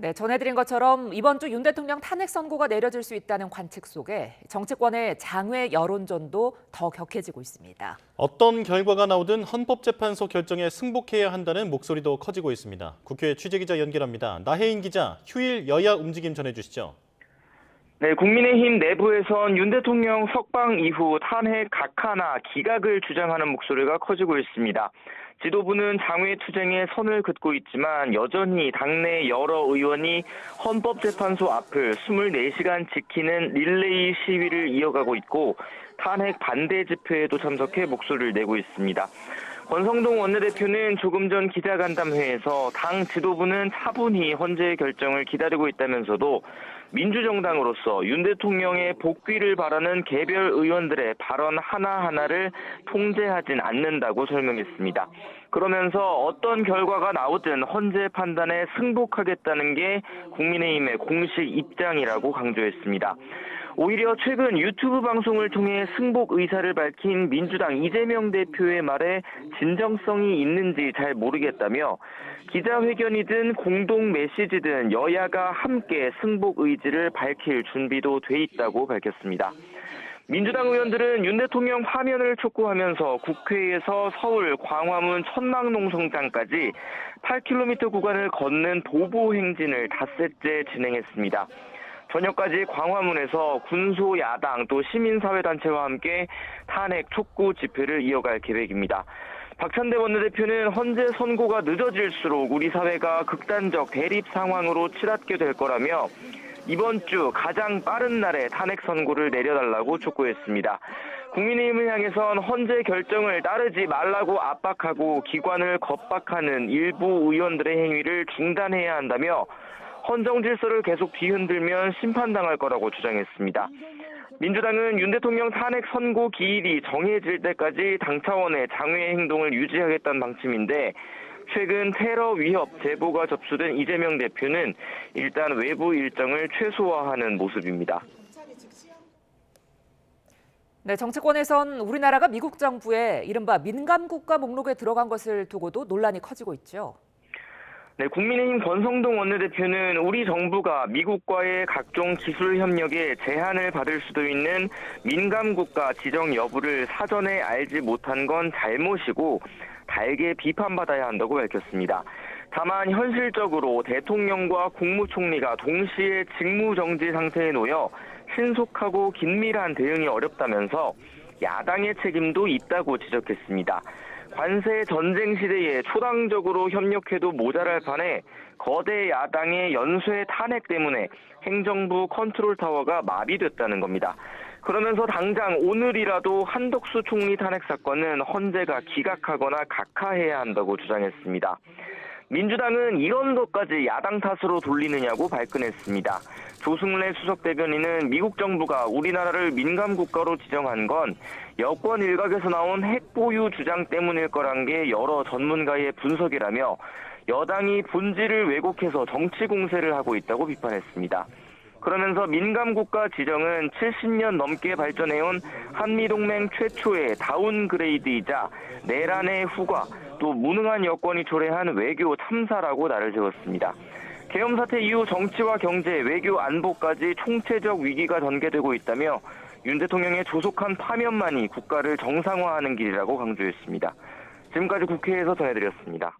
네, 전해드린 것처럼 이번 주 윤 대통령 탄핵 선고가 내려질 수 있다는 관측 속에 정치권의 장외 여론전도 더 격해지고 있습니다. 어떤 결과가 나오든 헌법재판소 결정에 승복해야 한다는 목소리도 커지고 있습니다. 국회 취재기자 연결합니다. 나혜인 기자, 휴일 여야 움직임 전해주시죠. 네, 국민의힘 내부에선 윤 대통령 석방 이후 탄핵 각하나 기각을 주장하는 목소리가 커지고 있습니다. 지도부는 장외 투쟁에 선을 긋고 있지만 여전히 당내 여러 의원이 헌법재판소 앞을 24시간 지키는 릴레이 시위를 이어가고 있고 탄핵 반대 집회에도 참석해 목소리를 내고 있습니다. 권성동 원내대표는 조금 전 기자간담회에서 당 지도부는 차분히 헌재의 결정을 기다리고 있다면서도 민주정당으로서 윤 대통령의 복귀를 바라는 개별 의원들의 발언 하나하나를 통제하진 않는다고 설명했습니다. 그러면서 어떤 결과가 나오든 헌재 판단에 승복하겠다는 게 국민의힘의 공식 입장이라고 강조했습니다. 오히려 최근 유튜브 방송을 통해 승복 의사를 밝힌 민주당 이재명 대표의 말에 진정성이 있는지 잘 모르겠다며 기자회견이든 공동 메시지든 여야가 함께 승복 의지를 밝힐 준비도 돼 있다고 밝혔습니다. 민주당 의원들은 윤 대통령 파면을 촉구하면서 국회에서 서울 광화문 천막농성장까지 8km 구간을 걷는 도보 행진을 닷새째 진행했습니다. 저녁까지 광화문에서 군소 야당 또 시민사회단체와 함께 탄핵 촉구 집회를 이어갈 계획입니다. 박찬대 원내대표는 헌재 선고가 늦어질수록 우리 사회가 극단적 대립 상황으로 치닫게 될 거라며 이번 주 가장 빠른 날에 탄핵 선고를 내려달라고 촉구했습니다. 국민의힘을 향해선 헌재 결정을 따르지 말라고 압박하고 기관을 겁박하는 일부 의원들의 행위를 중단해야 한다며 헌정 질서를 계속 뒤흔들면 심판당할 거라고 주장했습니다. 민주당은 윤 대통령 탄핵 선고 기일이 정해질 때까지 당 차원의 장외 행동을 유지하겠다는 방침인데 최근 테러 위협 제보가 접수된 이재명 대표는 일단 외부 일정을 최소화하는 모습입니다. 네, 정치권에선 우리나라가 미국 정부의 이른바 민감국가 목록에 들어간 것을 두고도 논란이 커지고 있죠. 네, 국민의힘 권성동 원내대표는 우리 정부가 미국과의 각종 기술 협력에 제한을 받을 수도 있는 민감국가 지정 여부를 사전에 알지 못한 건 잘못이고 달게 비판받아야 한다고 밝혔습니다. 다만 현실적으로 대통령과 국무총리가 동시에 직무정지 상태에 놓여 신속하고 긴밀한 대응이 어렵다면서 야당의 책임도 있다고 지적했습니다. 관세 전쟁 시대에 초당적으로 협력해도 모자랄 판에 거대 야당의 연쇄 탄핵 때문에 행정부 컨트롤 타워가 마비됐다는 겁니다. 그러면서 당장 오늘이라도 한덕수 총리 탄핵 사건은 헌재가 기각하거나 각하해야 한다고 주장했습니다. 민주당은 이런 것까지 야당 탓으로 돌리느냐고 발끈했습니다. 조승래 수석 대변인은 미국 정부가 우리나라를 민감국가로 지정한 건 여권 일각에서 나온 핵 보유 주장 때문일 거란 게 여러 전문가의 분석이라며 여당이 본질을 왜곡해서 정치 공세를 하고 있다고 비판했습니다. 그러면서 민감국가 지정은 70년 넘게 발전해온 한미동맹 최초의 다운그레이드이자 내란의 후과 또 무능한 여권이 초래한 외교 참사라고 날을 세웠습니다. 계엄 사태 이후 정치와 경제, 외교, 안보까지 총체적 위기가 전개되고 있다며 윤 대통령의 조속한 파면만이 국가를 정상화하는 길이라고 강조했습니다. 지금까지 국회에서 전해드렸습니다.